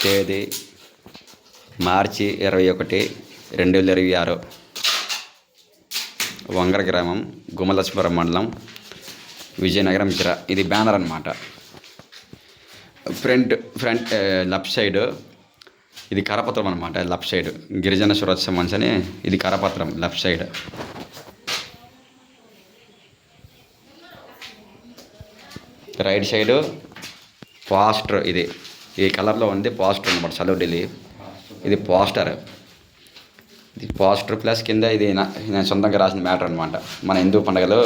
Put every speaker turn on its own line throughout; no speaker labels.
తేదీ మార్చి 21, 2026. వంగర గ్రామం, గుమలస్పురం మండలం, విజయనగరం జిల్లా. ఇది బ్యానర్ అన్నమాట. ఫ్రంట్ లెఫ్ట్ సైడ్ ఇది కరపత్రం అనమాట. లెఫ్ట్ సైడ్ గిరిజన సురక్ష మంచ్ అని ఇది కరపత్రం left side. Right side poster. ఇది ఈ కలర్లో ఉంది పోస్టర్ అనమాట. చలో ఢిల్లీ ఇది పోస్టర్. ఇది పోస్టర్ ప్లస్ కింద ఇది నేను సొంతంగా రాసిన మ్యాటర్ అనమాట. మన హిందూ పండుగలు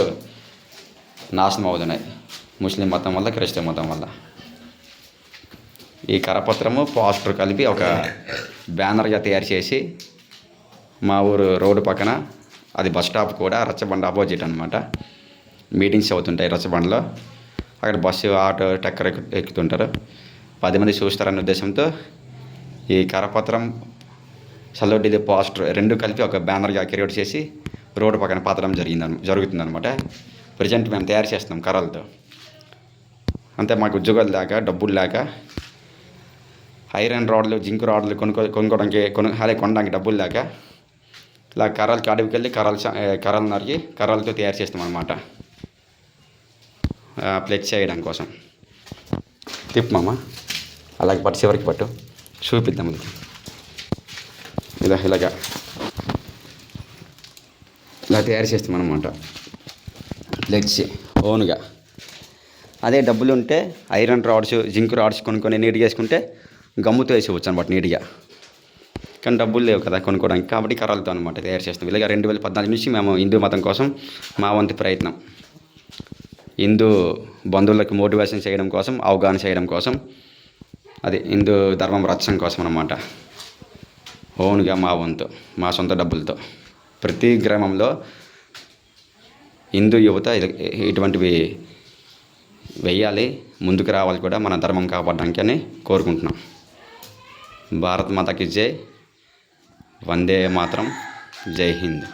నాశనం అవుతున్నాయి ముస్లిం మతం వల్ల, క్రిస్టియన్ మతం వల్ల. ఈ కరపత్రము పోస్టర్ కలిపి ఒక బ్యానర్గా తయారు చేసి మా ఊరు రోడ్డు పక్కన, అది బస్ స్టాప్ కూడా రచ్చబండ ఆపోజిట్ అనమాట. మీటింగ్స్ అవుతుంటాయి రచ్చబండలో. అక్కడ బస్సు, ఆటో, టక్కర్ ఎక్కుతుంటారు. 10 మంది చూస్తారనే ఉద్దేశంతో ఈ కరపత్రం, చల్లోడిది పోస్టర్ రెండు కలిపి ఒక బ్యానర్గా క్రియేట్ చేసి రోడ్డు పక్కన పాతడం జరుగుతుందన్నమాట. ప్రజెంట్ మేము తయారు చేస్తున్నాం కర్రలతో. అంతే, మాకు ఉద్యోగాలు లేక, డబ్బులు లేక, ఐరన్ రాడ్లు, జింక్ రాడ్లు కొనడానికి డబ్బులు లేక, ఇలా కర్రలకి అడవికి వెళ్ళి కర్రలు నరికి కర్రలతో తయారు చేస్తాం అనమాట. ప్లెచ్ చేయడం కోసం. తిప్పమా, అలాగే పట్టు, చివరికి పట్టు, చూపిద్దాం. ఇలాగా ఇలా తయారు చేస్తాం అనమాట. ప్లెచ్ ఓన్గా. అదే డబ్బులు ఉంటే ఐరన్ రాడ్స్, జింక్ రాడ్స్ కొనుక్కొని నీట్గా వేసుకుంటే గమ్ముతో వేసేవచ్చు అనమాట నీట్గా. కానీ డబ్బులు లేవు కదా కొనుక్కోవడానికి, కాబట్టి కర్రలతో అనమాట తయారు చేస్తాం. ఇలాగ 2014 నుంచి మేము హిందూ మతం కోసం మా వంతు ప్రయత్నం, హిందూ బంధువులకు మోటివేషన్ చేయడం కోసం, అవగాహన చేయడం కోసం, అది హిందూ ధర్మం రక్షణ కోసం అన్నమాట. ఓన్గా మా వంతు, మా సొంత డబ్బులతో ప్రతి గ్రామంలో హిందూ యువత ఇటువంటివి వెయ్యాలి, ముందుకు రావాలి కూడా, మన ధర్మం కాపాడడానికి అని కోరుకుంటున్నాం. భారత్ మాతకి జై, వందే మాతరం, జై హింద్.